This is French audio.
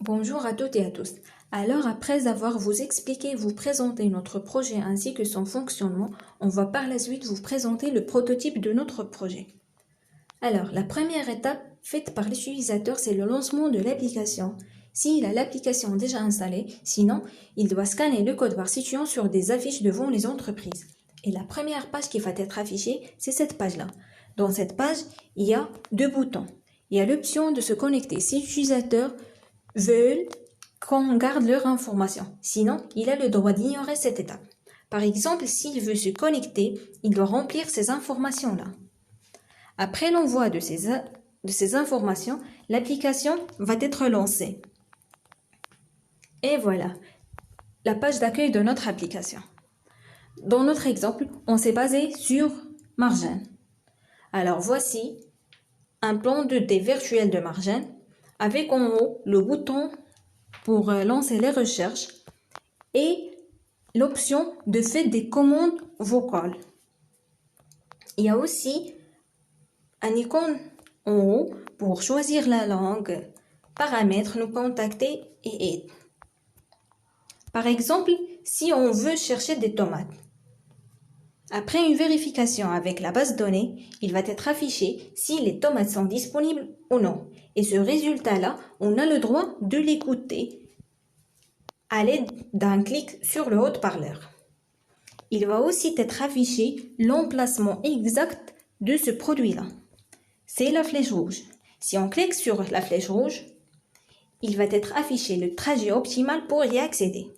Bonjour à toutes et à tous. Alors, après avoir vous expliqué et vous présenter notre projet ainsi que son fonctionnement, on va par la suite vous présenter le prototype de notre projet. Alors, la première étape faite par l'utilisateur, c'est le lancement de l'application. S'il a l'application déjà installée, sinon, il doit scanner le code barre situant sur des affiches devant les entreprises. Et la première page qui va être affichée, c'est cette page-là. Dans cette page, il y a deux boutons. Il y a l'option de se connecter si l'utilisateur veulent qu'on garde leur information. Sinon, il a le droit d'ignorer cette étape. Par exemple, s'il veut se connecter, il doit remplir ces informations-là. Après l'envoi de ces informations, l'application va être lancée. Et voilà, la page d'accueil de notre application. Dans notre exemple, on s'est basé sur Margin. Alors voici un plan 2D virtuel de Margin avec en haut le bouton pour lancer les recherches et l'option de faire des commandes vocales. Il y a aussi un icône en haut pour choisir la langue, paramètres, nous contacter et aide. Par exemple, si on veut chercher des tomates. Après une vérification avec la base de données, il va être affiché si les tomates sont disponibles ou non. Et ce résultat-là, on a le droit de l'écouter à l'aide d'un clic sur le haut-parleur. Il va aussi être affiché l'emplacement exact de ce produit-là. C'est la flèche rouge. Si on clique sur la flèche rouge, il va être affiché le trajet optimal pour y accéder.